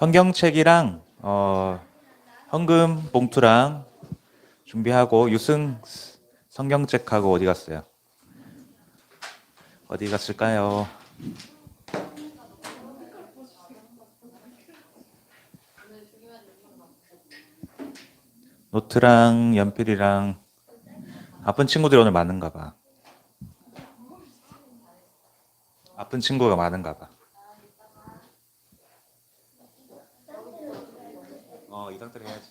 성경책이랑 헌금 봉투랑 준비하고 유승 성경책하고 어디 갔어요? 어디 갔을까요? 노트랑 연필이랑 아픈 친구들이 오늘 많은가 봐. 아픈 친구가 많은가 봐. 이 상태로 해야지.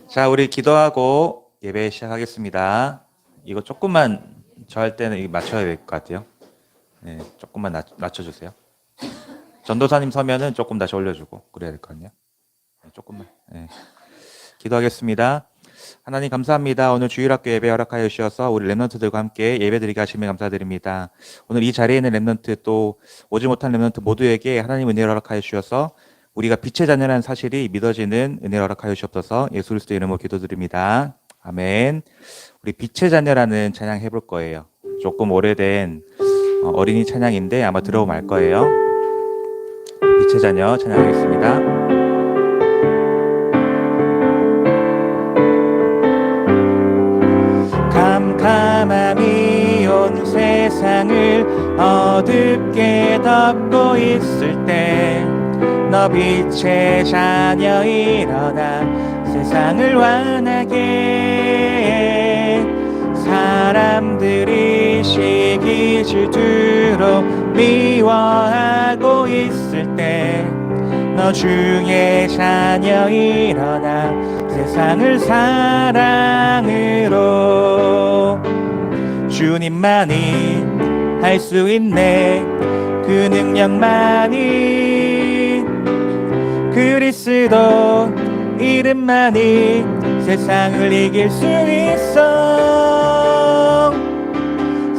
자, 우리 기도하고 예배 시작하겠습니다. 이거 조금만 저 할 때는 이거 맞춰야 될 것 같아요. 네, 조금만 낮춰주세요. 전도사님 서면은 조금 다시 올려주고 그래야 될 것 같네요. 네, 조금만. 네. 기도하겠습니다. 하나님 감사합니다. 오늘 주일학교 예배 허락하여 주셔서 우리 랩런트들과 함께 예배드리게 하시면 감사드립니다. 오늘 이 자리에 있는 랩런트 또 오지 못한 랩런트 모두에게 하나님 은혜를 허락하여 주셔서 우리가 빛의 자녀라는 사실이 믿어지는 은혜를 허락하여 주옵소서. 예수 그리스도의 이름으로 기도드립니다. 아멘. 우리 빛의 자녀라는 찬양 해볼 거예요. 조금 오래된 어린이 찬양인데 아마 들어보면 알 거예요. 빛의 자녀 찬양하겠습니다. 캄캄함이 온 세상을 어둡게 덮고 있을 때 너 빛의 자녀 일어나 세상을 환하게 해. 사람들이 시기 질투로 미워하고 있을 때 너 주의 자녀 일어나 세상을 사랑으로 주님만이 할 수 있네 그 능력만이 그리스도 이름만이 세상을 이길 수 있어.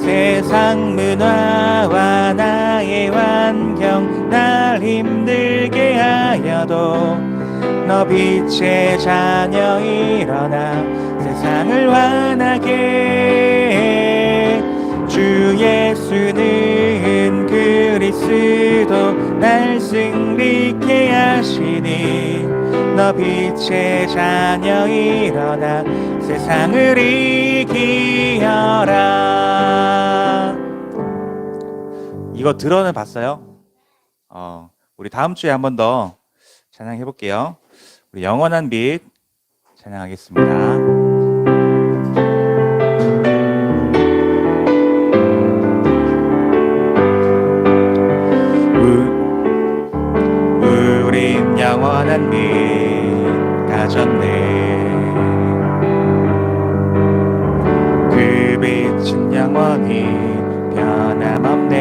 세상 문화와 나의 환경 날 힘들게 하여도 너 빛의 자녀 일어나 세상을 환하게 해. 주 예수는 그리스도 날 승리케 하시니 너 빛의 자녀 일어나 세상을 이기어라. 이거 들어는 봤어요? 우리 다음 주에 한 번 더 찬양해 볼게요. 우리 영원한 빛 찬양하겠습니다. 우린 영원한 빛 가졌네. 그 빛은 영원히 변함없네.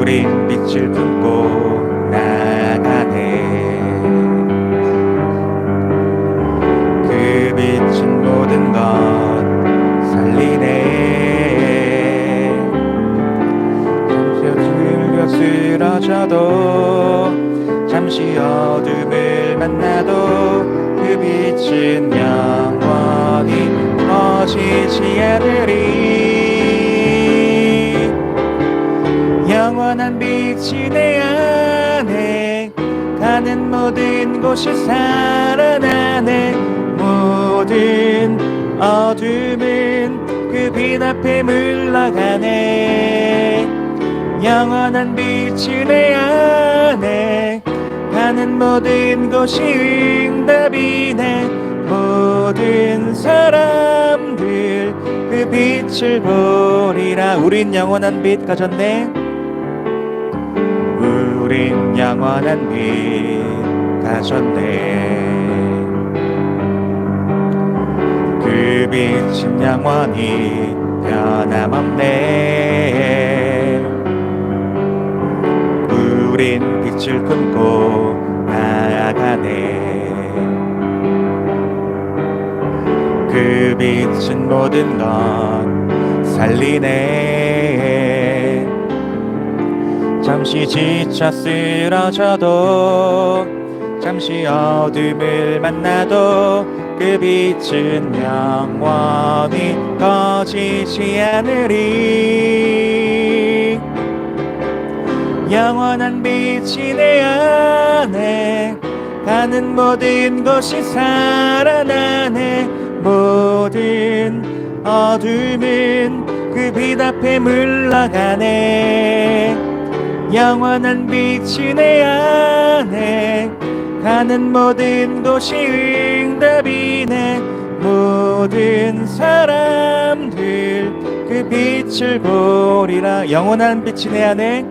우린 빛을 품고 나아가네. 그 빛은 모든 것 살리네. 쓰러져도 잠시 어둠을 만나도 그 빛은 영원히 꺼지지 않으리. 영원한 빛이 내 안에 가는 모든 곳이 살아나네. 모든 어둠은 그 빛 앞에 물러가네. 영원한 빛이 내 안에 가는 모든 곳이 응답이네. 모든 사람들 그 빛을 보리라. 우린 영원한 빛 가졌네. 우린 영원한 빛 가졌네. 그 빛은 영원히 변함없네. 우린 빛을 품고 나아가네. 그 빛은 모든 것 살리네. 잠시 지쳐 쓰러져도 잠시 어둠을 만나도 그 빛은 영원히 꺼지지 않으리. 영원한 빛이 내 안에 가는 모든 것이 살아나네. 모든 어둠은 그 빛 앞에 물러가네. 영원한 빛이 내 안에 가는 모든 곳이 응답이네. 모든 사람들 그 빛을 보리라. 영원한 빛이 내 안에,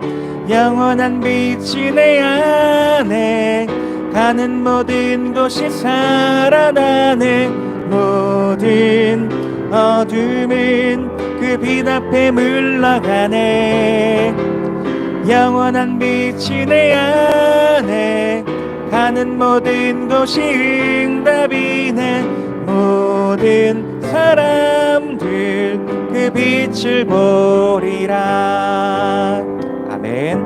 영원한 빛이 내 안에 가는 모든 곳이 살아나네. 모든 어둠은 그 빛 앞에 물러가네. 영원한 빛이 내 안에 가는 모든 곳이 응답이네. 모든 사람들 그 빛을 보리라. 아멘.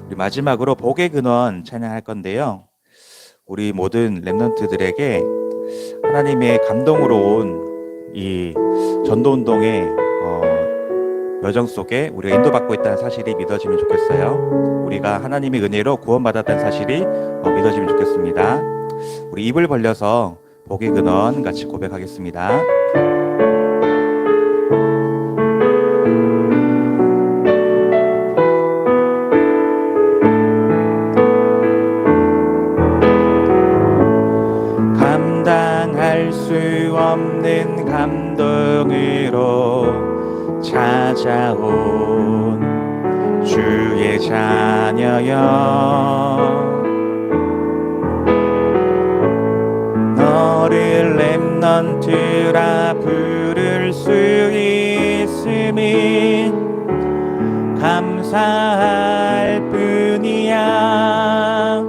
우리 마지막으로 복의 근원 찬양할 건데요, 우리 모든 렘넌트들에게 하나님의 감동으로 온 이 전도운동의 여정 속에 우리가 인도받고 있다는 사실이 믿어지면 좋겠어요. 우리가 하나님의 은혜로 구원받았다는 사실이 믿어지면 좋겠습니다. 우리 입을 벌려서 복의 근원 같이 고백하겠습니다. 감당할 수 없는 감동으로 찾아온 주의 자녀여, 너를 렘넌트라 부를 수 있음이 감사할 뿐이야.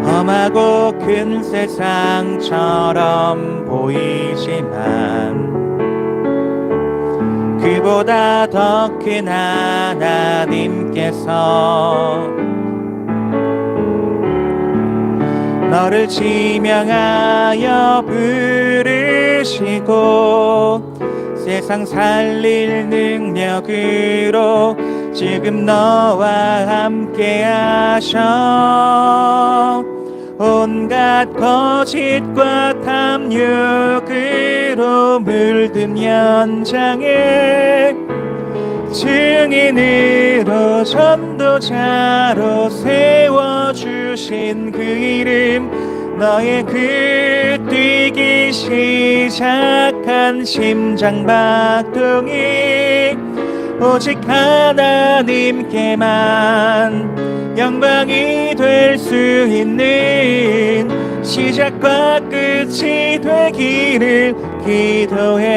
험하고 큰 세상처럼 보이지만 그보다 더 큰 하나님께서 너를 지명하여 부르시고 세상 살릴 능력으로 지금 너와 함께 하셔. 온갖 거짓과 탐욕으로 물든 현장에 증인으로 전도자로 세워주신 그 이름, 너의 그 뛰기 시작한 심장박동이 오직 하나님께만 영광이 될 수 있는 시작과 끝이 되기를 기도해.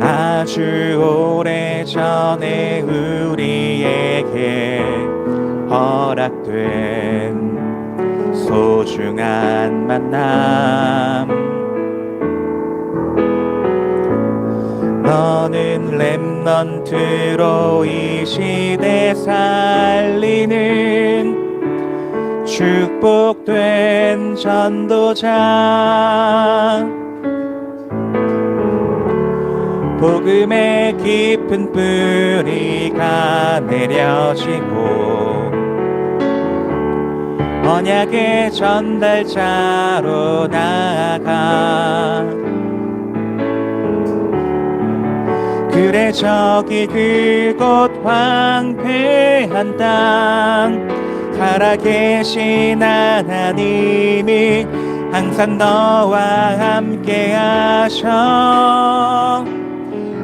아주 오래전에 우리에게 허락된 소중한 만남, 너는 렘넌트로 이 시대 살리는 축복된 전도자. 복음의 깊은 뿌리가 내려지고 언약의 전달자로 나아가. 그래 저기 그곳 황폐한 땅 살아계신 하나님이 항상 너와 함께 하셔.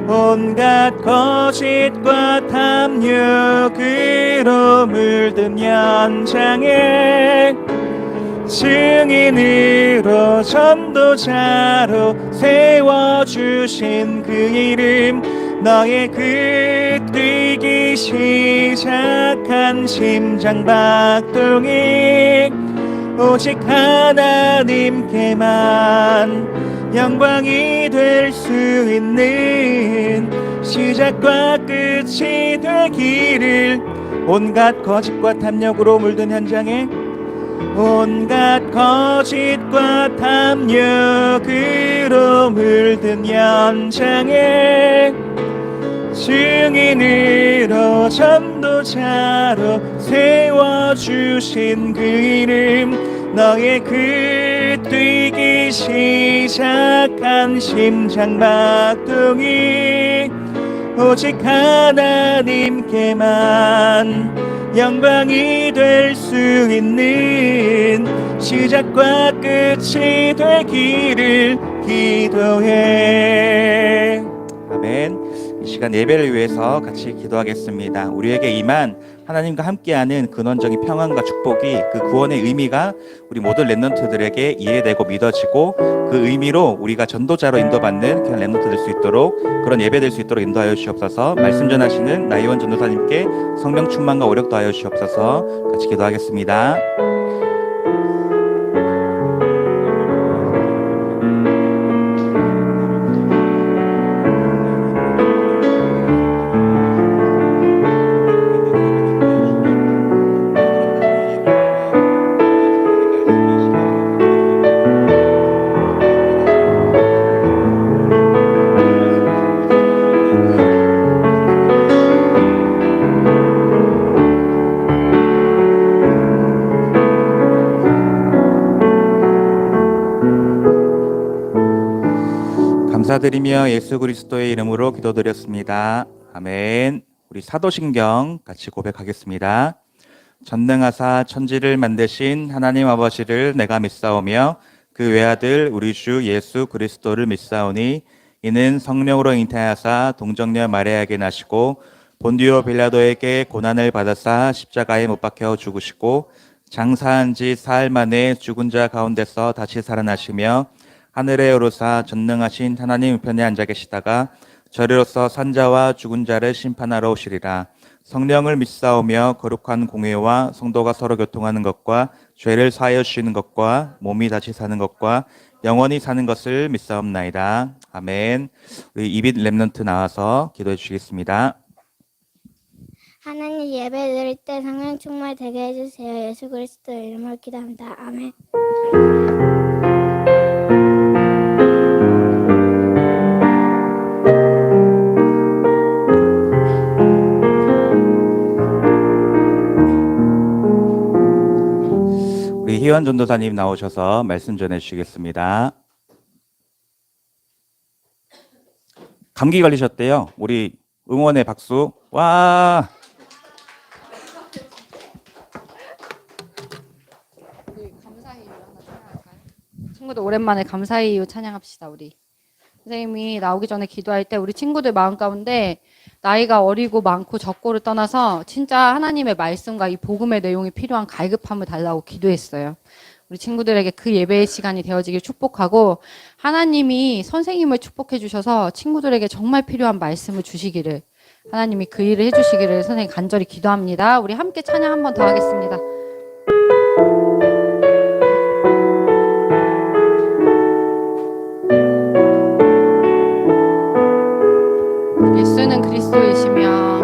온갖 거짓과 탐욕으로 물든 현장에 증인으로 전도자로 세워주신 그 이름, 너의 그 뛰기 시작한 심장박동이 오직 하나님께만 영광이 될 수 있는 시작과 끝이 되기를. 온갖 거짓과 탐욕으로 물든 현장에 온갖 거짓과 탐욕으로 물든 연장에 증인으로 전도자로 세워주신 그 이름, 너의 그 뛰기 시작한 심장박동이 오직 하나님께만 영광이 될 수 있는 시작과 끝이 되기를 기도해. 아멘. 이 시간 예배를 위해서 같이 기도하겠습니다. 우리에게 임한 하나님과 함께하는 근원적인 평안과 축복이, 그 구원의 의미가 우리 모든 렘넌트들에게 이해되고 믿어지고, 그 의미로 우리가 전도자로 인도받는 그런 렘넌트 될 수 있도록, 그런 예배 될 수 있도록 인도하여 주시옵소서. 말씀 전하시는 나이원 전도사님께 성령 충만과 오력 더하여 주시옵소서. 같이 기도하겠습니다. 감사드리며 예수 그리스도의 이름으로 기도드렸습니다. 아멘. 우리 사도신경 같이 고백하겠습니다. 전능하사 천지를 만드신 하나님 아버지를 내가 믿사오며 그 외아들 우리 주 예수 그리스도를 믿사오니 이는 성령으로 잉태하사 동정녀 마리아에게 나시고 본디오 빌라도에게 고난을 받으사 십자가에 못 박혀 죽으시고 장사한 지 사흘 만에 죽은 자 가운데서 다시 살아나시며 하늘에 오르사 전능하신 하나님 우편에 앉아 계시다가 저리로서 산자와 죽은 자를 심판하러 오시리라. 성령을 믿사오며 거룩한 공회와 성도가 서로 교통하는 것과 죄를 사하여 주시는 것과 몸이 다시 사는 것과 영원히 사는 것을 믿사옵나이다. 아멘. 우리 이빛 렘넌트 나와서 기도해 주시겠습니다. 하나님, 예배 드릴 때 성령 충만 되게 해주세요. 예수 그리스도 이름으로 기도합니다. 아멘. 우리 희원 전도사님 나오셔서 말씀 전해 주시겠습니다. 감기 걸리셨대요. 우리 응원의 박수. 와. 감사의 이유 하나 찬양할까요? 친구들 오랜만에 감사의 이유 찬양합시다. 우리 선생님이 나오기 전에 기도할 때 우리 친구들 마음 가운데 나이가 어리고 많고 적고를 떠나서 진짜 하나님의 말씀과 이 복음의 내용이 필요한 갈급함을 달라고 기도했어요. 우리 친구들에게 그 예배의 시간이 되어지길 축복하고, 하나님이 선생님을 축복해 주셔서 친구들에게 정말 필요한 말씀을 주시기를, 하나님이 그 일을 해주시기를 선생님 간절히 기도합니다. 우리 함께 찬양 한 번 더 하겠습니다. 예수는 그리스도이시며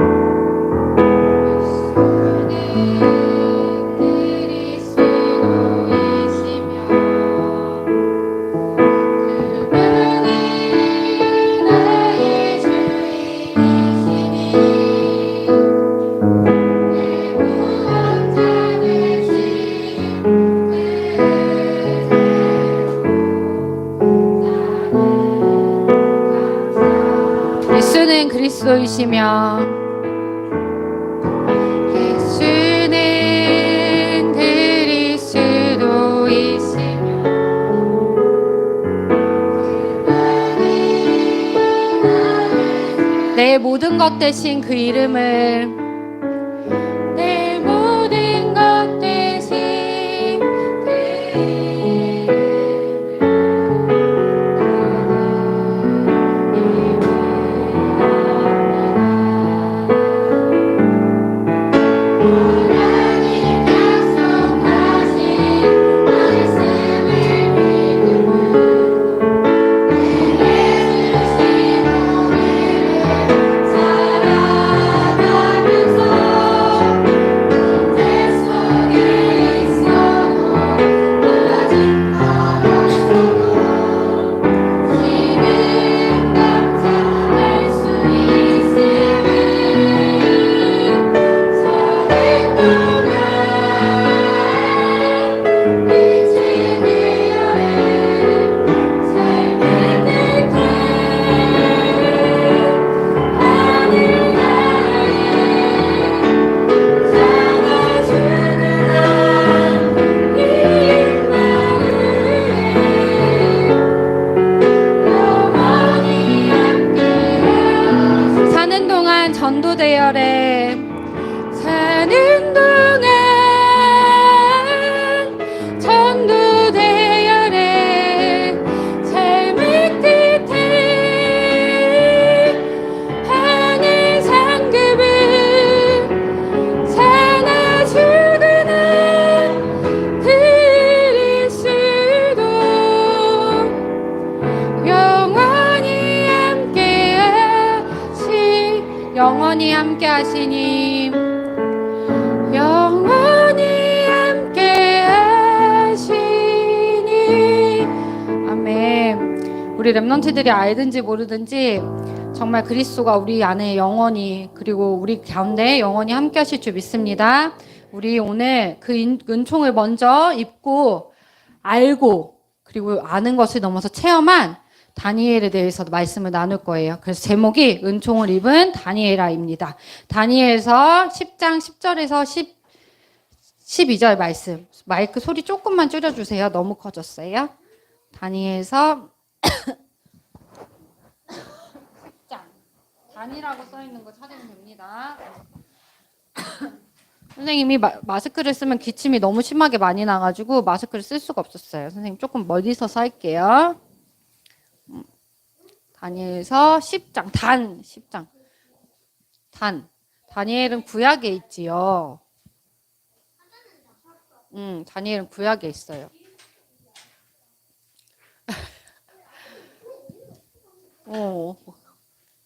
예수는 그리스도이시며 예수는 그리스도이시며 내 모든 것 대신 그 이름을, 내 모든 것 대신 그 아래 사는 동안 전도대 아래 삶의 끝에 하늘 상급은 사나 죽으나 그리스도 영원히 함께 하시니 영원히 함께 하시니 아멘. 우리 렘넌트들이 알든지 모르든지 정말 그리스도가 우리 안에 영원히 그리고 우리 가운데 영원히 함께 하실 줄 믿습니다. 우리 오늘 그 은총을 먼저 입고 알고 그리고 아는 것을 넘어서 체험한 다니엘에 대해서 말씀을 나눌 거예요. 그래서 제목이 은총을 입은 다니엘아입니다. 다니엘서 10장 10절에서 12절 말씀. 마이크 소리 조금만 줄여주세요. 너무 커졌어요. 다니엘서 10장. 단이라고 써있는 거 찾으면 됩니다. 선생님이 마스크를 쓰면 기침이 너무 심하게 많이 나가지고 마스크를 쓸 수가 없었어요. 선생님 조금 멀리서 할게요. 다니엘서 10장 10장 다니엘은 구약에 있지요. 다니엘은 구약에 있어요.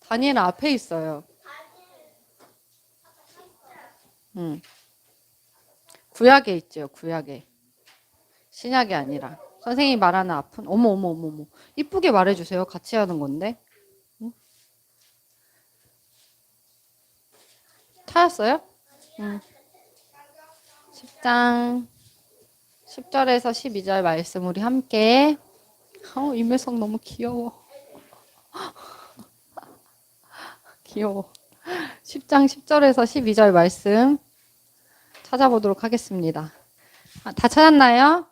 다니엘은 앞에 있어요. 구약에 있죠. 구약에 신약이 아니라. 선생님이 말하는 앞은 어머 이쁘게 말해주세요. 같이 하는 건데. 응? 찾았어요? 10장 10절에서 12절 말씀 우리 함께. 임혜성 너무 귀여워. 귀여워. 10장 10절에서 12절 말씀 찾아보도록 하겠습니다. 다 찾았나요?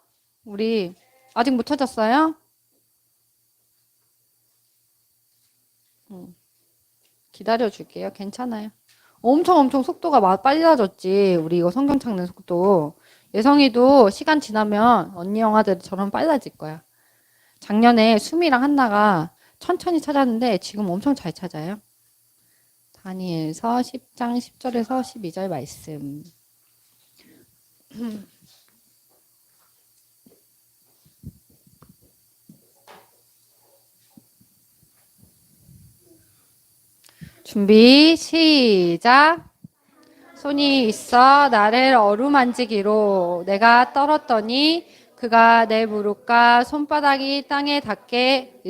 우리 아직 못 찾았어요? 기다려줄게요. 괜찮아요. 엄청 속도가 빨라졌지. 우리 이거 성경 찾는 속도. 예성이도 시간 지나면 언니 영화들처럼 빨라질 거야. 작년에 수미랑 한나가 천천히 찾았는데 지금 엄청 잘 찾아요. 다니엘서 10장 10절에서 12절 말씀. 준비 시작. 손이 있어 나를 어루만지기로 내가 떨었더니 그가 내 무릎과 손바닥이 땅에 닿게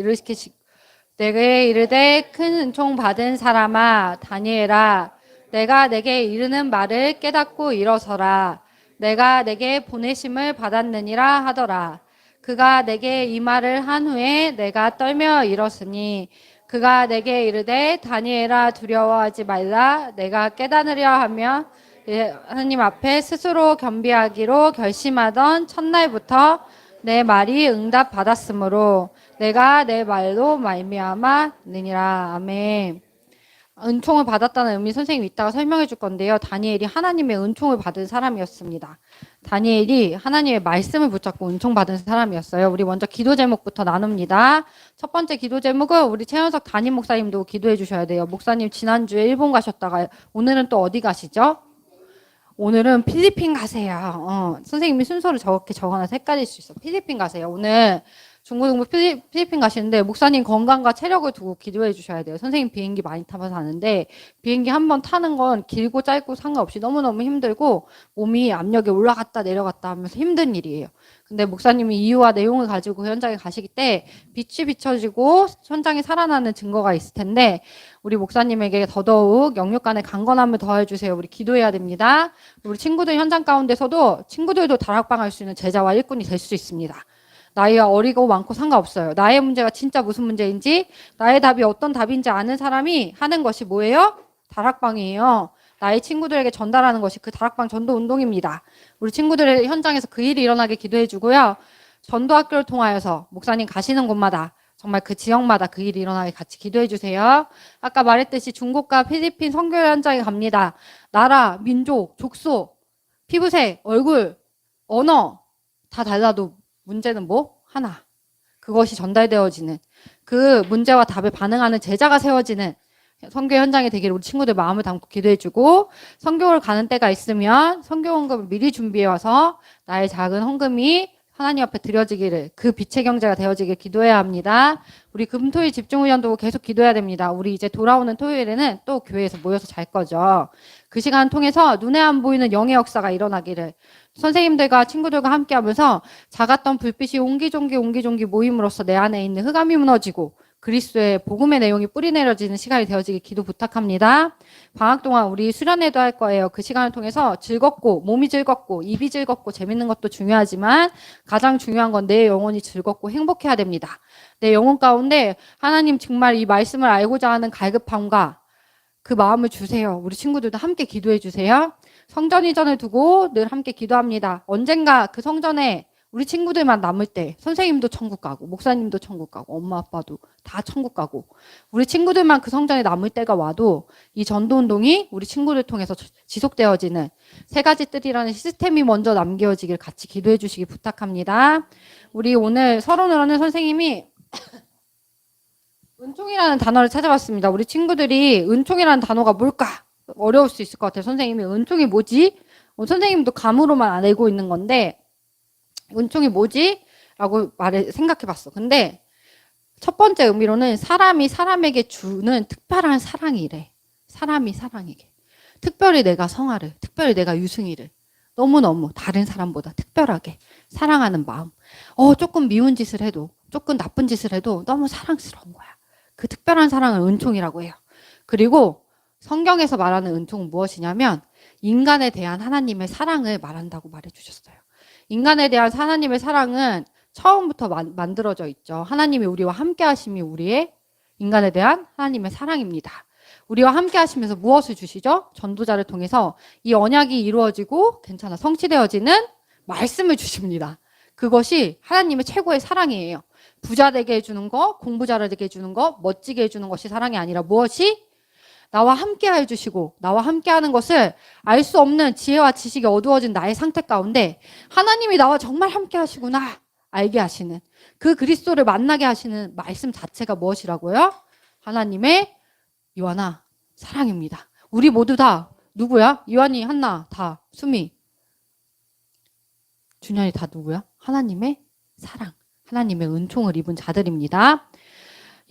내게 이르되 큰 은총 받은 사람아 다니엘아 내가 내게 이르는 말을 깨닫고 일어서라. 내가 내게 보내심을 받았느니라 하더라. 그가 내게 이 말을 한 후에 내가 떨며 일었으니 그가 내게 이르되 다니엘아 두려워하지 말라. 내가 깨달으려 하며 하나님 앞에 스스로 겸비하기로 결심하던 첫날부터 내 말이 응답받았으므로 내가 내 말로 말미암아 느니라. 아멘. 은총을 받았다는 의미 선생님이 이따가 설명해 줄 건데요. 다니엘이 하나님의 은총을 받은 사람이었습니다. 다니엘이 하나님의 말씀을 붙잡고 은총 받은 사람이었어요. 우리 먼저 기도 제목부터 나눕니다. 첫 번째 기도 제목은 우리 최현석 담임 목사님도 기도해 주셔야 돼요. 목사님 지난주에 일본 가셨다가 오늘은 또 어디 가시죠? 오늘은 필리핀 가세요. 선생님이 순서를 저렇게 적어놔서 헷갈릴 수 있어. 필리핀 가세요. 오늘 중고등부 필리핀 가시는데 목사님 건강과 체력을 두고 기도해 주셔야 돼요. 선생님 비행기 많이 타면서 하는데 비행기 한 번 타는 건 길고 짧고 상관없이 너무너무 힘들고 몸이 압력이 올라갔다 내려갔다 하면서 힘든 일이에요. 근데 목사님이 이유와 내용을 가지고 그 현장에 가시기 때 빛이 비춰지고 현장이 살아나는 증거가 있을 텐데 우리 목사님에게 더더욱 영육간의 강건함을 더해주세요. 우리 기도해야 됩니다. 우리 친구들 현장 가운데서도 친구들도 다락방할 수 있는 제자와 일꾼이 될 수 있습니다. 나이가 어리고 많고 상관없어요. 나의 문제가 진짜 무슨 문제인지 나의 답이 어떤 답인지 아는 사람이 하는 것이 뭐예요? 다락방이에요. 나의 친구들에게 전달하는 것이 그 다락방 전도 운동입니다. 우리 친구들의 현장에서 그 일이 일어나게 기도해 주고요. 전도학교를 통하여서 목사님 가시는 곳마다 정말 그 지역마다 그 일이 일어나게 같이 기도해 주세요. 아까 말했듯이 중국과 필리핀 선교 현장에 갑니다. 나라, 민족, 족소, 피부색, 얼굴, 언어 다 달라도 문제는 뭐? 하나. 그것이 전달되어지는 그 문제와 답에 반응하는 제자가 세워지는 선교 현장이 되기를 우리 친구들 마음을 담고 기도해주고, 선교를 가는 때가 있으면 선교 헌금을 미리 준비해 와서 나의 작은 헌금이 하나님 앞에 드려지기를, 그 빛의 경제가 되어지길 기도해야 합니다. 우리 금토일 집중훈련도 계속 기도해야 됩니다. 우리 이제 돌아오는 토요일에는 또 교회에서 모여서 잘 거죠. 그 시간 통해서 눈에 안 보이는 영의 역사가 일어나기를, 선생님들과 친구들과 함께 하면서 작았던 불빛이 옹기종기 모임으로써 내 안에 있는 흑암이 무너지고 그리스도의 복음의 내용이 뿌리내려지는 시간이 되어지길 기도 부탁합니다. 방학 동안 우리 수련회도 할 거예요. 그 시간을 통해서 즐겁고, 몸이 즐겁고 입이 즐겁고 재밌는 것도 중요하지만 가장 중요한 건 내 영혼이 즐겁고 행복해야 됩니다. 내 영혼 가운데 하나님 정말 이 말씀을 알고자 하는 갈급함과 그 마음을 주세요. 우리 친구들도 함께 기도해 주세요. 성전 이전을 두고 늘 함께 기도합니다. 언젠가 그 성전에 우리 친구들만 남을 때 선생님도 천국 가고 목사님도 천국 가고 엄마 아빠도 다 천국 가고 우리 친구들만 그 성전에 남을 때가 와도 이 전도운동이 우리 친구들 통해서 지속되어지는 세 가지 뜰이라는 시스템이 먼저 남겨지길 같이 기도해 주시기 부탁합니다. 우리 오늘 서론을 하는 선생님이 은총이라는 단어를 찾아봤습니다. 우리 친구들이 은총이라는 단어가 뭘까? 어려울 수 있을 것 같아요. 선생님이 은총이 뭐지? 선생님도 감으로만 알고 있는 건데 은총이 뭐지? 라고 생각해봤어. 근데 첫 번째 의미로는 사람이 사람에게 주는 특별한 사랑이래. 사람이 사랑에게. 특별히 내가 성아를, 특별히 내가 유승이를 너무너무 다른 사람보다 특별하게 사랑하는 마음. 조금 미운 짓을 해도, 조금 나쁜 짓을 해도 너무 사랑스러운 거야. 그 특별한 사랑을 은총이라고 해요. 그리고 성경에서 말하는 은총은 무엇이냐면 인간에 대한 하나님의 사랑을 말한다고 말해주셨어요. 인간에 대한 하나님의 사랑은 처음부터 만들어져 있죠. 하나님이 우리와 함께 하심이 우리의 인간에 대한 하나님의 사랑입니다. 우리와 함께 하시면서 무엇을 주시죠? 전도자를 통해서 이 언약이 이루어지고 괜찮아 성취되어지는 말씀을 주십니다. 그것이 하나님의 최고의 사랑이에요. 부자 되게 해주는 거, 공부 잘하게 해주는 거, 멋지게 해주는 것이 사랑이 아니라 무엇이? 나와 함께 해주시고 나와 함께 하는 것을 알 수 없는 지혜와 지식이 어두워진 나의 상태 가운데 하나님이 나와 정말 함께 하시구나 알게 하시는 그 그리스도를 만나게 하시는 말씀 자체가 무엇이라고요? 하나님의 요한아 사랑입니다. 우리 모두 다 누구야? 요한이, 한나, 다, 수미, 준현이 다 누구야? 하나님의 사랑, 하나님의 은총을 입은 자들입니다.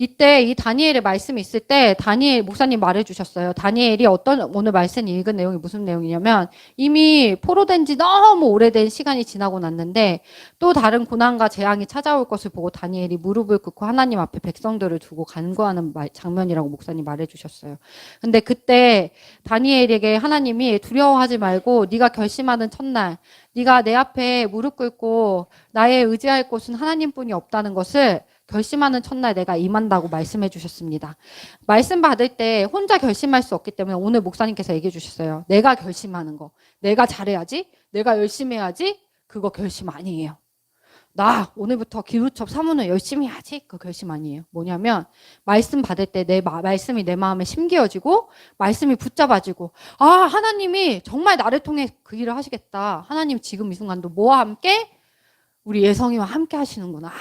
이때 이 다니엘의 말씀이 있을 때 다니엘 목사님 말해주셨어요. 다니엘이 오늘 말씀 읽은 내용이 무슨 내용이냐면 이미 포로된 지 너무 오래된 시간이 지나고 났는데 또 다른 고난과 재앙이 찾아올 것을 보고 다니엘이 무릎을 꿇고 하나님 앞에 백성들을 두고 간구하는 장면이라고 목사님 말해주셨어요. 근데 그때 다니엘에게 하나님이 두려워하지 말고 네가 결심하는 첫날 네가 내 앞에 무릎 꿇고 나의 의지할 곳은 하나님뿐이 없다는 것을 결심하는 첫날 내가 임한다고 말씀해 주셨습니다. 말씀 받을 때 혼자 결심할 수 없기 때문에 오늘 목사님께서 얘기해 주셨어요. 내가 결심하는 거. 내가 잘해야지. 내가 열심히 해야지. 그거 결심 아니에요. 나 오늘부터 기후첩 사문을 열심히 해야지. 그거 결심 아니에요. 뭐냐면 말씀 받을 때 말씀이 내 마음에 심기어지고 말씀이 붙잡아지고 하나님이 정말 나를 통해 그 일을 하시겠다. 하나님 지금 이 순간도 뭐와 함께? 우리 예성이와 함께 하시는구나.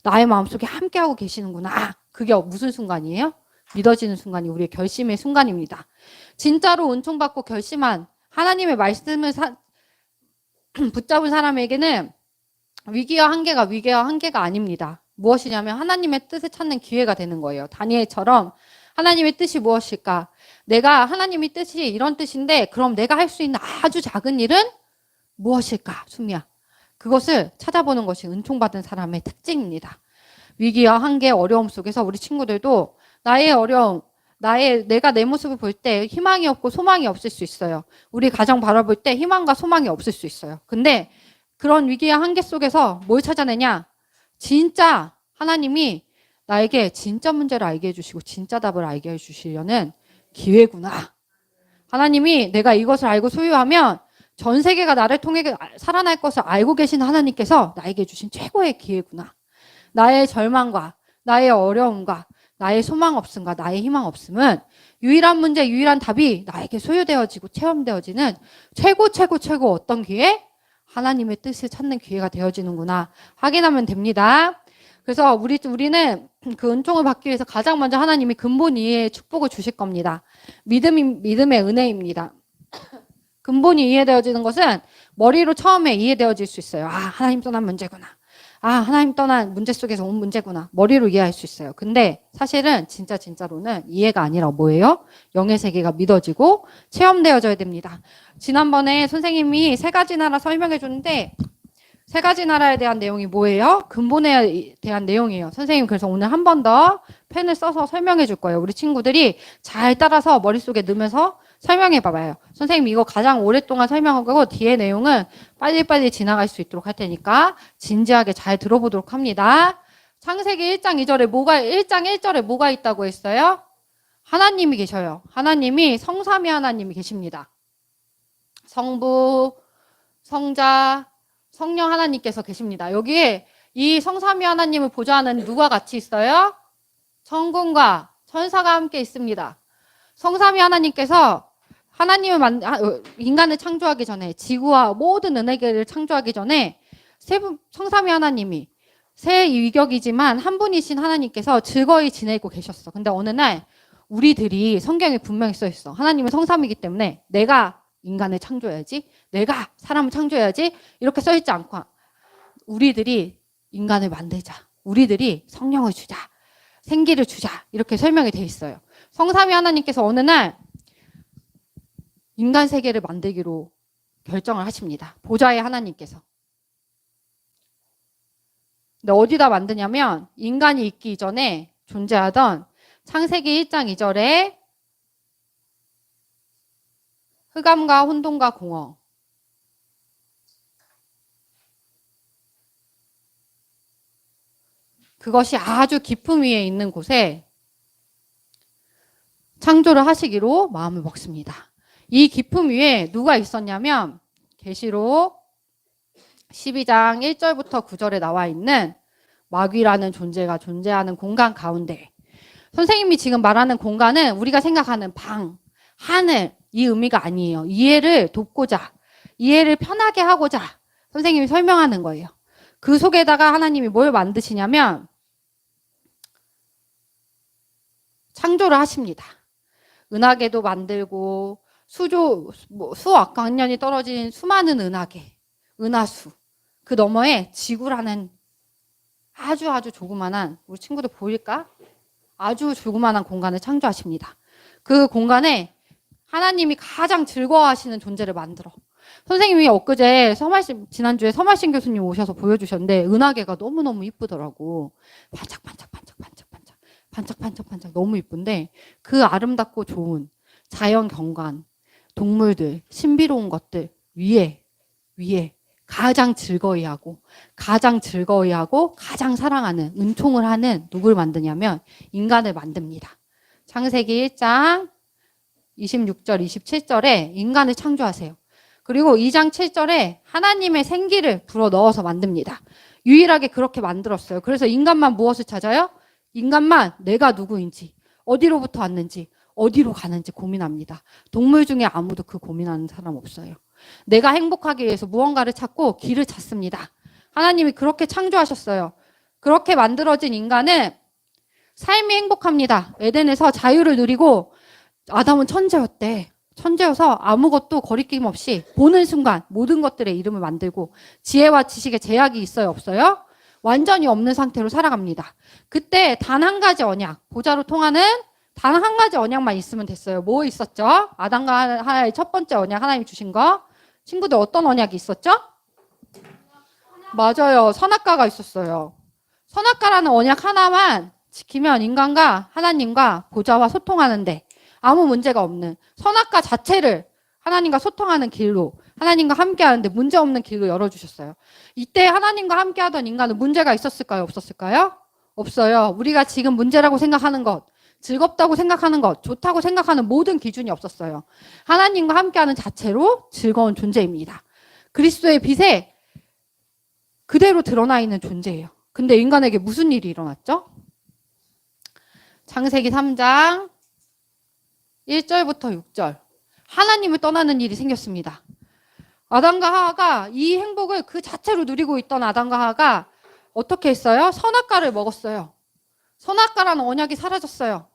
나의 마음속에 함께하고 계시는구나. 그게 무슨 순간이에요? 믿어지는 순간이 우리의 결심의 순간입니다. 진짜로 은총받고 결심한 하나님의 말씀을 붙잡은 사람에게는 위기와 한계가 아닙니다. 무엇이냐면 하나님의 뜻을 찾는 기회가 되는 거예요. 다니엘처럼 하나님의 뜻이 무엇일까? 내가 하나님의 뜻이 이런 뜻인데 그럼 내가 할 수 있는 아주 작은 일은 무엇일까? 수미야. 그것을 찾아보는 것이 은총받은 사람의 특징입니다. 위기와 한계, 어려움 속에서 우리 친구들도 나의 어려움, 내가 내 모습을 볼 때 희망이 없고 소망이 없을 수 있어요. 우리 가정 바라볼 때 희망과 소망이 없을 수 있어요. 근데 그런 위기와 한계 속에서 뭘 찾아내냐? 진짜 하나님이 나에게 진짜 문제를 알게 해주시고 진짜 답을 알게 해주시려는 기회구나. 하나님이 내가 이것을 알고 소유하면 전 세계가 나를 통해 살아날 것을 알고 계신 하나님께서 나에게 주신 최고의 기회구나. 나의 절망과 나의 어려움과 나의 소망 없음과 나의 희망 없음은 유일한 문제, 유일한 답이 나에게 소유되어지고 체험되어지는 최고 어떤 기회? 하나님의 뜻을 찾는 기회가 되어지는구나 확인하면 됩니다. 그래서 우리는 그 은총을 받기 위해서 가장 먼저 하나님이 근본 이해의 축복을 주실 겁니다. 믿음의 은혜입니다. 근본이 이해되어지는 것은 머리로 처음에 이해되어질 수 있어요. 아, 하나님 떠난 문제구나. 아, 하나님 떠난 문제 속에서 온 문제구나. 머리로 이해할 수 있어요. 근데 사실은 진짜로는 이해가 아니라 뭐예요? 영의 세계가 믿어지고 체험되어져야 됩니다. 지난번에 선생님이 세 가지 나라 설명해 줬는데 세 가지 나라에 대한 내용이 뭐예요? 근본에 대한 내용이에요. 선생님 그래서 오늘 한 번 더 펜을 써서 설명해 줄 거예요. 우리 친구들이 잘 따라서 머릿속에 넣으면서 설명해 봐봐요. 선생님 이거 가장 오랫동안 설명하고 뒤에 내용은 빨리빨리 지나갈 수 있도록 할 테니까 진지하게 잘 들어보도록 합니다. 창세기 1장 1절에 뭐가 있다고 했어요? 하나님이 계셔요. 하나님이 성삼위 하나님이 계십니다. 성부, 성자, 성령 하나님께서 계십니다. 여기에 이 성삼위 하나님을 보좌하는 누가 같이 있어요? 천군과 천사가 함께 있습니다. 성삼위 하나님께서 인간을 창조하기 전에 지구와 모든 은혜계를 창조하기 전에 성삼위 하나님이 세 위격이지만 한 분이신 하나님께서 즐거이 지내고 계셨어. 근데 어느 날 우리들이 성경에 분명히 써 있어. 하나님은 성삼이기 때문에 내가 인간을 창조해야지, 내가 사람을 창조해야지 이렇게 써 있지 않고 우리들이 인간을 만들자, 우리들이 성령을 주자, 생기를 주자 이렇게 설명이 돼 있어요. 성삼위 하나님께서 어느 날 인간 세계를 만들기로 결정을 하십니다. 보좌의 하나님께서. 근데 어디다 만드냐면 인간이 있기 이전에 존재하던 창세기 1장 2절에 흑암과 혼돈과 공허. 그것이 아주 깊음 위에 있는 곳에 창조를 하시기로 마음을 먹습니다. 이 깊음 위에 누가 있었냐면 계시록 12장 1절부터 9절에 나와 있는 마귀라는 존재가 존재하는 공간 가운데 선생님이 지금 말하는 공간은 우리가 생각하는 방, 하늘 이 의미가 아니에요. 이해를 돕고자, 이해를 편하게 하고자 선생님이 설명하는 거예요. 그 속에다가 하나님이 뭘 만드시냐면 창조를 하십니다. 은하계도 만들고 수억 광년이 떨어진 수많은 은하계, 은하수 그 너머에 지구라는 아주 조그만한 우리 친구들 보일까? 아주 조그만한 공간을 창조하십니다. 그 공간에 하나님이 가장 즐거워하시는 존재를 만들어. 선생님이 엊그제 지난주에 서말신 교수님 오셔서 보여주셨는데 은하계가 너무너무 이쁘더라고. 반짝반짝 너무 이쁜데 그 아름답고 좋은 자연 경관, 동물들, 신비로운 것들 위에 가장 즐거워하고 가장 사랑하는 은총을 하는 누굴 만드냐면 인간을 만듭니다. 창세기 1장 26절, 27절에 인간을 창조하세요. 그리고 2장 7절에 하나님의 생기를 불어 넣어서 만듭니다. 유일하게 그렇게 만들었어요. 그래서 인간만 무엇을 찾아요? 인간만 내가 누구인지, 어디로부터 왔는지, 어디로 가는지 고민합니다. 동물 중에 아무도 그 고민하는 사람 없어요. 내가 행복하기 위해서 무언가를 찾고 길을 찾습니다. 하나님이 그렇게 창조하셨어요. 그렇게 만들어진 인간은 삶이 행복합니다. 에덴에서 자유를 누리고 아담은 천재였대. 천재여서 아무것도 거리낌 없이 보는 순간 모든 것들의 이름을 만들고 지혜와 지식에 제약이 있어요? 없어요? 완전히 없는 상태로 살아갑니다. 그때 단 한 가지 언약, 보좌로 통하는 단 한 가지 언약만 있으면 됐어요. 뭐 있었죠? 아담과 하와의 첫 번째 언약 하나님이 주신 거. 친구들 어떤 언약이 있었죠? 맞아요. 선악과가 있었어요. 선악과라는 언약 하나만 지키면 인간과 하나님과 보좌와 소통하는데 아무 문제가 없는 선악과 자체를 하나님과 소통하는 길로 하나님과 함께하는데 문제없는 길로 열어주셨어요. 이때 하나님과 함께하던 인간은 문제가 있었을까요? 없었을까요? 없어요. 우리가 지금 문제라고 생각하는 것, 즐겁다고 생각하는 것, 좋다고 생각하는 모든 기준이 없었어요. 하나님과 함께하는 자체로 즐거운 존재입니다. 그리스도의 빛에 그대로 드러나 있는 존재예요. 근데 인간에게 무슨 일이 일어났죠? 창세기 3장 1절부터 6절. 하나님을 떠나는 일이 생겼습니다. 아담과 하와가 이 행복을 그 자체로 누리고 있던 아담과 하와가 어떻게 했어요? 선악과를 먹었어요. 선악과라는 언약이 사라졌어요.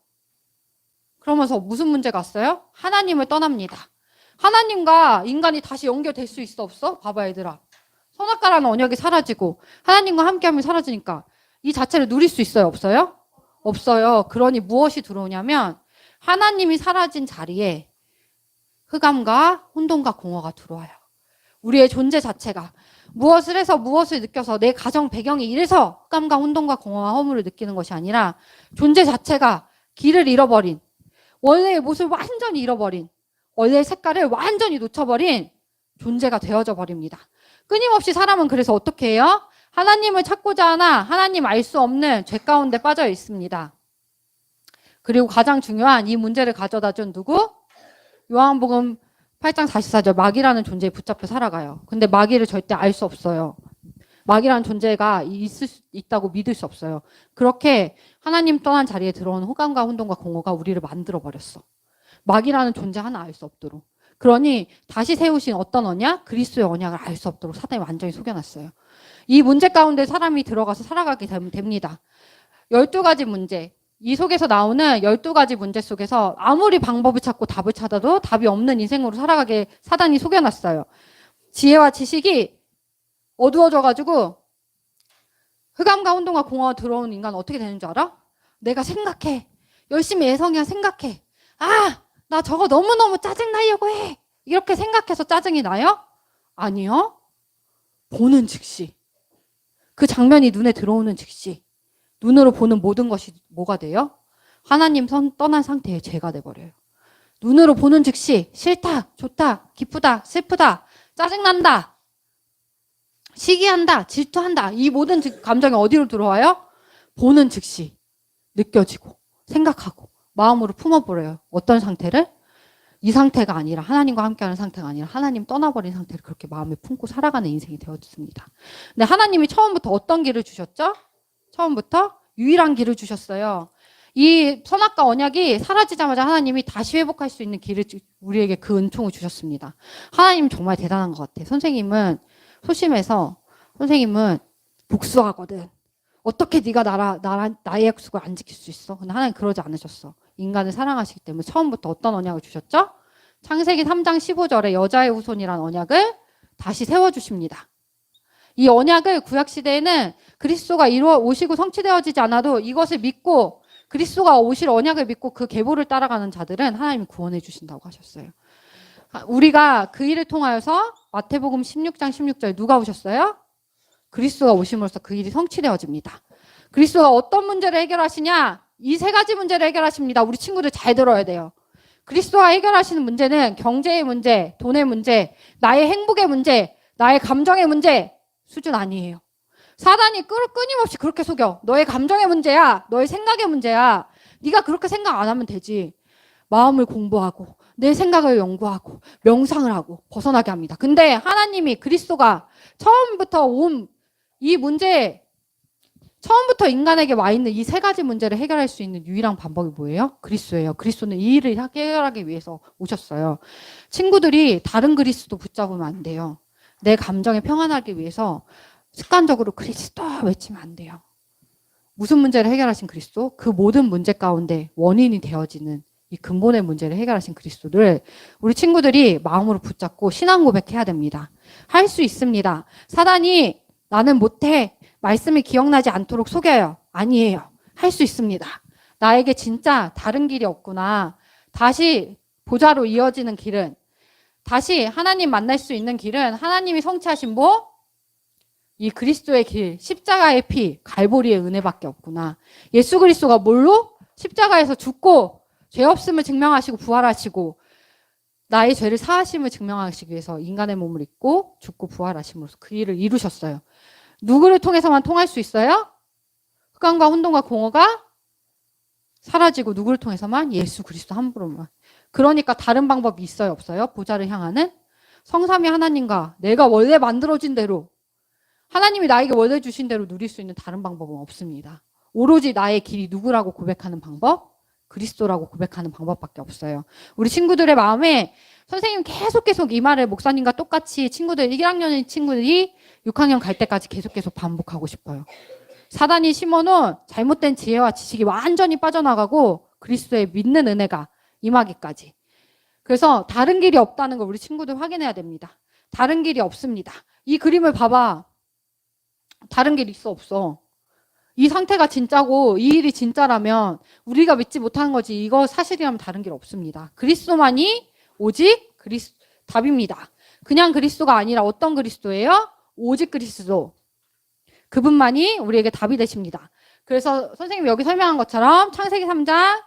그러면서 무슨 문제가 왔어요? 하나님을 떠납니다. 하나님과 인간이 다시 연결될 수 있어 없어? 봐봐 얘들아. 선악과라는 언약이 사라지고 하나님과 함께하면 사라지니까 이 자체를 누릴 수 있어요 없어요? 없어요. 그러니 무엇이 들어오냐면 하나님이 사라진 자리에 흑암과 혼돈과 공허가 들어와요. 우리의 존재 자체가 무엇을 해서 무엇을 느껴서 내 가정 배경이 이래서 흑암과 혼돈과 공허와 허물을 느끼는 것이 아니라 존재 자체가 길을 잃어버린, 원래의 모습을 완전히 잃어버린, 원래의 색깔을 완전히 놓쳐버린 존재가 되어져 버립니다. 끊임없이 사람은 그래서 어떻게 해요? 하나님을 찾고자 하나 하나님 알 수 없는 죄 가운데 빠져 있습니다. 그리고 가장 중요한 이 문제를 가져다 준 누구? 요한복음 8장 44절 마귀라는 존재에 붙잡혀 살아가요. 근데 마귀를 절대 알 수 없어요. 마귀라는 존재가 있다고 믿을 수 없어요. 그렇게 하나님 떠난 자리에 들어온 흑암과 혼돈과 공허가 우리를 만들어 버렸어. 마귀라는 존재 하나 알 수 없도록. 그러니 다시 세우신 어떤 언약? 그리스도의 언약을 알 수 없도록 사단이 완전히 속여놨어요. 이 문제 가운데 사람이 들어가서 살아가게 됩니다. 12가지 문제. 이 속에서 나오는 12가지 문제 속에서 아무리 방법을 찾고 답을 찾아도 답이 없는 인생으로 살아가게 사단이 속여놨어요. 지혜와 지식이 어두워져가지고 흑암과 혼돈과 공허가 들어온 인간은 어떻게 되는 줄 알아? 내가 생각해. 열심히 애성이야 생각해. 아, 나 저거 너무너무 짜증나려고 해. 이렇게 생각해서 짜증이 나요? 아니요. 보는 즉시. 그 장면이 눈에 들어오는 즉시. 눈으로 보는 모든 것이 뭐가 돼요? 하나님 떠난 상태의 죄가 돼버려요. 눈으로 보는 즉시 싫다, 좋다, 기쁘다, 슬프다, 짜증난다, 시기한다, 질투한다. 이 모든 감정이 어디로 들어와요? 보는 즉시 느껴지고 생각하고 마음으로 품어버려요. 어떤 상태를? 이 상태가 아니라 하나님과 함께하는 상태가 아니라 하나님 떠나버린 상태를 그렇게 마음에 품고 살아가는 인생이 되어졌습니다. 근데 하나님이 처음부터 어떤 길을 주셨죠? 처음부터 유일한 길을 주셨어요. 이 선악과 언약이 사라지자마자 하나님이 다시 회복할 수 있는 길을 우리에게 그 은총을 주셨습니다. 하나님 정말 대단한 것 같아. 선생님은 소심해서 선생님은 복수하거든. 어떻게 네가 나의 약속을 안 지킬 수 있어? 근데 하나님 그러지 않으셨어. 인간을 사랑하시기 때문에 처음부터 어떤 언약을 주셨죠? 창세기 3장 15절에 여자의 후손이라는 언약을 다시 세워주십니다. 이 언약을 구약시대에는 그리스도가 오시고 성취되어지지 않아도 이것을 믿고 그리스도가 오실 언약을 믿고 그 계보를 따라가는 자들은 하나님이 구원해 주신다고 하셨어요. 우리가 그 일을 통하여서 마태복음 16장 16절 누가 오셨어요? 그리스도가 오심으로써 그 일이 성취되어집니다. 그리스도가 어떤 문제를 해결하시냐? 이 3가지 문제를 해결하십니다. 우리 친구들 잘 들어야 돼요. 그리스도가 해결하시는 문제는 경제의 문제, 돈의 문제, 나의 행복의 문제, 나의 감정의 문제 수준 아니에요. 사단이 끊임없이 그렇게 속여. 너의 감정의 문제야. 너의 생각의 문제야. 네가 그렇게 생각 안 하면 되지. 마음을 공부하고 내 생각을 연구하고 명상을 하고 벗어나게 합니다. 근데 하나님이 그리스도가 처음부터 온 이 문제, 처음부터 인간에게 와 있는 이 3가지 문제를 해결할 수 있는 유일한 방법이 뭐예요? 그리스도예요. 그리스도는 이 일을 해결하기 위해서 오셨어요. 친구들이 다른 그리스도 붙잡으면 안 돼요. 내 감정에 평안하기 위해서 습관적으로 그리스도 외치면 안 돼요. 무슨 문제를 해결하신 그리스도? 그 모든 문제 가운데 원인이 되어지는 이 근본의 문제를 해결하신 그리스도를 우리 친구들이 마음으로 붙잡고 신앙 고백해야 됩니다. 할 수 있습니다. 사단이 나는 못해. 말씀이 기억나지 않도록 속여요. 아니에요. 할 수 있습니다. 나에게 진짜 다른 길이 없구나. 다시 보좌로 이어지는 길은, 다시 하나님 만날 수 있는 길은 하나님이 성취하신 뭐? 이 그리스도의 길, 십자가의 피, 갈보리의 은혜밖에 없구나. 예수 그리스도가 뭘로? 십자가에서 죽고 죄 없음을 증명하시고 부활하시고 나의 죄를 사하심을 증명하시기 위해서 인간의 몸을 입고 죽고 부활하심으로써 그 일을 이루셨어요. 누구를 통해서만 통할 수 있어요? 흑암과 혼돈과 공허가 사라지고 누구를 통해서만? 예수 그리스도 한 분으로만. 그러니까 다른 방법이 있어요, 없어요? 보좌를 향하는 성삼위 하나님과 내가 원래 만들어진 대로 하나님이 나에게 원해 주신 대로 누릴 수 있는 다른 방법은 없습니다. 오로지 나의 길이 누구라고 고백하는 방법? 그리스도라고 고백하는 방법밖에 없어요. 우리 친구들의 마음에 선생님 계속 이 말을 목사님과 똑같이 친구들 1학년의 친구들이 6학년 갈 때까지 계속 반복하고 싶어요. 사단이 심어놓은 잘못된 지혜와 지식이 완전히 빠져나가고 그리스도의 믿는 은혜가 임하기까지. 그래서 다른 길이 없다는 걸 우리 친구들 확인해야 됩니다. 다른 길이 없습니다. 이 그림을 봐봐. 다른 길 있어 없어? 이 상태가 진짜고 이 일이 진짜라면 우리가 믿지 못하는 거지. 이거 사실이라면 다른 길 없습니다. 그리스도만이 오직 답입니다. 그냥 그리스도가 아니라 어떤 그리스도예요? 오직 그리스도. 그분만이 우리에게 답이 되십니다. 그래서 선생님이 여기 설명한 것처럼 창세기 3장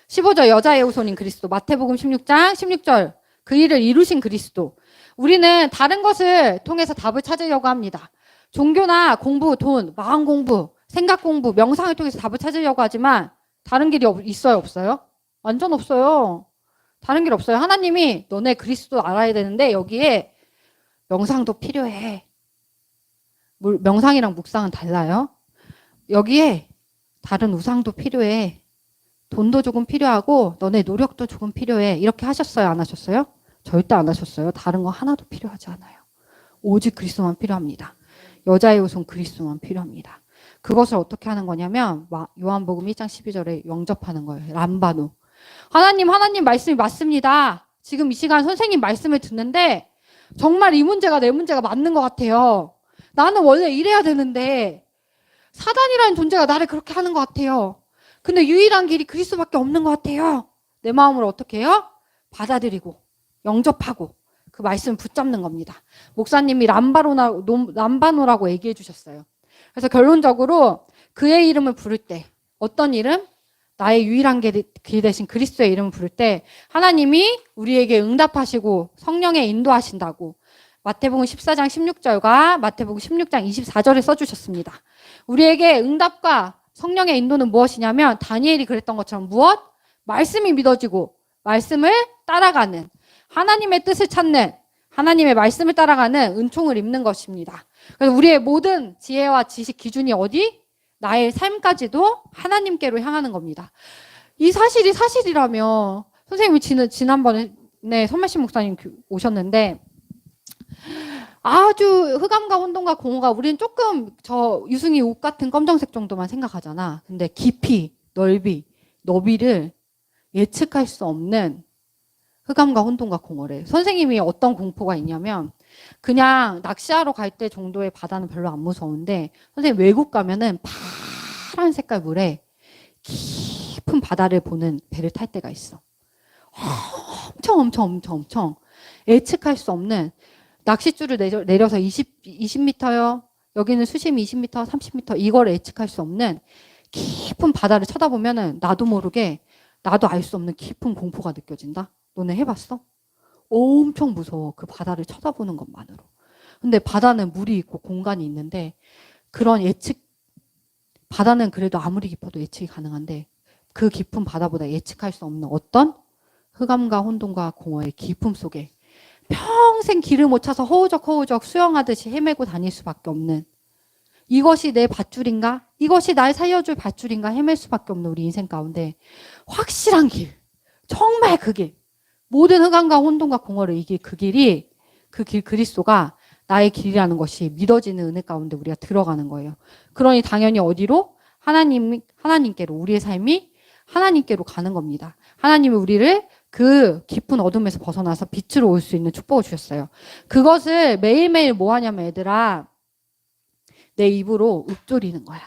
15절 여자의 후손인 그리스도, 마태복음 16장 16절 그 일을 이루신 그리스도. 우리는 다른 것을 통해서 답을 찾으려고 합니다. 종교나 공부, 돈, 마음 공부, 생각 공부, 명상을 통해서 답을 찾으려고 하지만 다른 길이 있어요, 없어요? 완전 없어요. 다른 길 없어요. 하나님이 너네 그리스도 알아야 되는데 여기에 명상도 필요해. 명상이랑 묵상은 달라요. 여기에 다른 우상도 필요해. 돈도 조금 필요하고 너네 노력도 조금 필요해. 이렇게 하셨어요? 안 하셨어요? 절대 안 하셨어요. 다른 거 하나도 필요하지 않아요. 오직 그리스도만 필요합니다. 여자의 후손 그리스도만 필요합니다. 그것을 어떻게 하는 거냐면 요한복음 1장 12절에 영접하는 거예요. 람바노. 하나님 말씀이 맞습니다. 지금 이 시간 선생님 말씀을 듣는데 정말 이 문제가 내 문제가 맞는 것 같아요. 나는 원래 이래야 되는데 사단이라는 존재가 나를 그렇게 하는 것 같아요. 근데 유일한 길이 그리스도밖에 없는 것 같아요. 내 마음으로 어떻게 해요? 받아들이고 영접하고 그 말씀을 붙잡는 겁니다. 목사님이 람바노라고 얘기해 주셨어요. 그래서 결론적으로 그의 이름을 부를 때 어떤 이름? 나의 유일한 길 대신 그리스도의 이름을 부를 때 하나님이 우리에게 응답하시고 성령에 인도하신다고 마태복음 14장 16절과 마태복음 16장 24절에 써주셨습니다. 우리에게 응답과 성령의 인도는 무엇이냐면 다니엘이 그랬던 것처럼 무엇? 말씀이 믿어지고 말씀을 따라가는 하나님의 뜻을 찾는 하나님의 말씀을 따라가는 은총을 입는 것입니다. 그래서 우리의 모든 지혜와 지식 기준이 어디? 나의 삶까지도 하나님께로 향하는 겁니다. 이 사실이 사실이라며 선생님이 지난번에 손말신 목사님 오셨는데 아주 흑암과 혼돈과 공허가 우리는 조금 저 유승희 옷 같은 검정색 정도만 생각하잖아. 근데 깊이, 넓이, 너비를 예측할 수 없는 흑암과 혼돈과 공허래. 선생님이 어떤 공포가 있냐면 그냥 낚시하러 갈 때 정도의 바다는 별로 안 무서운데 선생님 외국 가면은 파란 색깔 물에 깊은 바다를 보는 배를 탈 때가 있어. 엄청 예측할 수 없는 낚싯줄을 내려서 20m요. 여기는 수심이 20m, 30m 이걸 예측할 수 없는 깊은 바다를 쳐다보면은 나도 모르게 나도 알 수 없는 깊은 공포가 느껴진다. 너네 해봤어? 엄청 무서워. 그 바다를 쳐다보는 것만으로. 근데 바다는 물이 있고 공간이 있는데 그런 바다는 그래도 아무리 깊어도 예측이 가능한데 그 깊은 바다보다 예측할 수 없는 어떤 흑암과 혼돈과 공허의 깊음 속에 평생 길을 못 찾아서 허우적 수영하듯이 헤매고 다닐 수밖에 없는 이것이 내 밧줄인가? 이것이 날 살려줄 밧줄인가? 헤맬 수밖에 없는 우리 인생 가운데 확실한 길, 정말 그 길, 모든 흑암과 혼돈과 공허를 이길 그 길이 그 길 그리스도가 나의 길이라는 것이 믿어지는 은혜 가운데 우리가 들어가는 거예요. 그러니 당연히 어디로? 하나님께로 우리의 삶이 하나님께로 가는 겁니다. 하나님이 우리를 그 깊은 어둠에서 벗어나서 빛으로 올 수 있는 축복을 주셨어요. 그것을 매일매일 뭐 하냐면 얘들아 내 입으로 읊조리는 거야.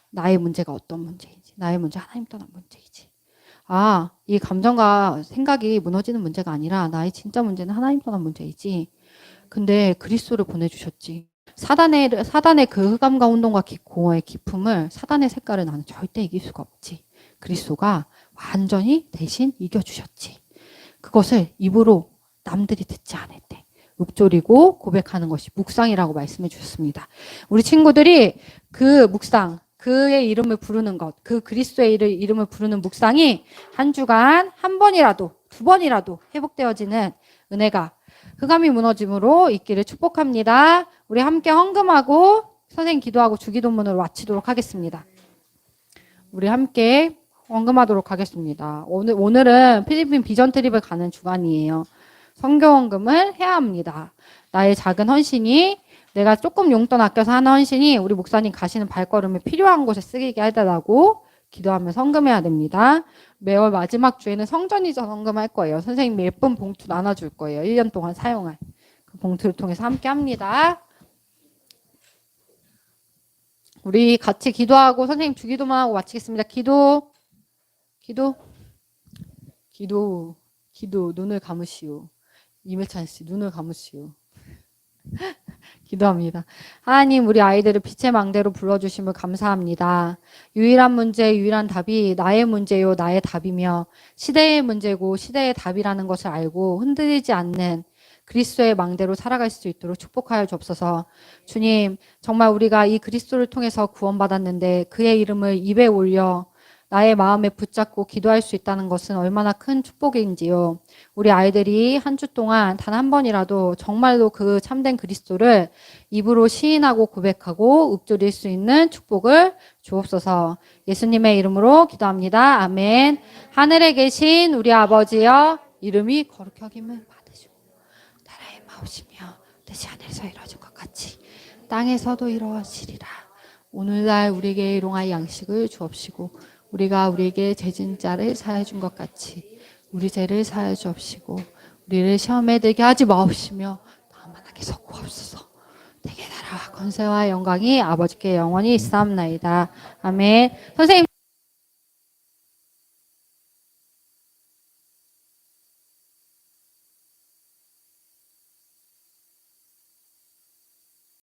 나의 문제가 어떤 문제인지 나의 문제 하나님 떠난 문제이지. 아, 이 감정과 생각이 무너지는 문제가 아니라 나의 진짜 문제는 하나님 떠난 문제이지. 근데 그리스도를 보내주셨지. 사단의 그 흑암과 혼돈과 공허의 깊음을 사단의 색깔을 나는 절대 이길 수가 없지. 그리스도가 완전히 대신 이겨주셨지. 그것을 입으로 남들이 듣지 않을 때 읊조리고 고백하는 것이 묵상이라고 말씀해 주셨습니다. 우리 친구들이 그 묵상, 그의 이름을 부르는 것, 그 그리스도의 이름을 부르는 묵상이 한 주간 한 번이라도, 두 번이라도 회복되어지는 은혜가 흑암이 무너짐으로 있기를 축복합니다. 우리 함께 헌금하고 선생님 기도하고 주기도문으로 마치도록 하겠습니다. 우리 함께 헌금하도록 하겠습니다. 오늘은 필리핀 비전 트립을 가는 주간이에요. 선교 헌금을 해야 합니다. 나의 작은 헌신이 내가 조금 용돈 아껴서 하는 헌신이 우리 목사님 가시는 발걸음에 필요한 곳에 쓰이게 해달라고 기도하며 헌금해야 됩니다. 매월 마지막 주에는 성전이전 헌금할 거예요. 선생님이 예쁜 봉투 나눠줄 거예요. 1년 동안 사용할. 그 봉투를 통해서 함께 합니다. 우리 같이 기도하고 선생님 주기도만 하고 마치겠습니다. 기도. 눈을 감으시오. 이매찬 씨, 눈을 감으시오. 기도합니다. 하나님, 우리 아이들을 빛의 망대로 불러주심을 감사합니다. 유일한 문제, 유일한 답이 나의 문제요, 나의 답이며 시대의 문제고 시대의 답이라는 것을 알고 흔들리지 않는 그리스도의 망대로 살아갈 수 있도록 축복하여 주옵소서. 주님, 정말 우리가 이 그리스도를 통해서 구원받았는데 그의 이름을 입에 올려 나의 마음에 붙잡고 기도할 수 있다는 것은 얼마나 큰 축복인지요. 우리 아이들이 한 주 동안 단 한 번이라도 정말로 그 참된 그리스도를 입으로 시인하고 고백하고 읊조릴 수 있는 축복을 주옵소서. 예수님의 이름으로 기도합니다. 아멘. 하늘에 계신 우리 아버지여, 이름이 거룩히 여김을 받으시고 나라의 마옵시며 뜻이 하늘에서 이루어진 것 같이 땅에서도 이루어지리라. 오늘날 우리에게 일용할 양식을 주옵시고 우리가 우리에게 죄진 자를 사하여 준 것 같이 우리 죄를 사하여 주옵시고 우리를 시험에 들게 하지 마옵시며 다만 하게 섞고옵소서. 대개 나라와 권세와 영광이 아버지께 영원히 있사옵나이다. 아멘. 선생님.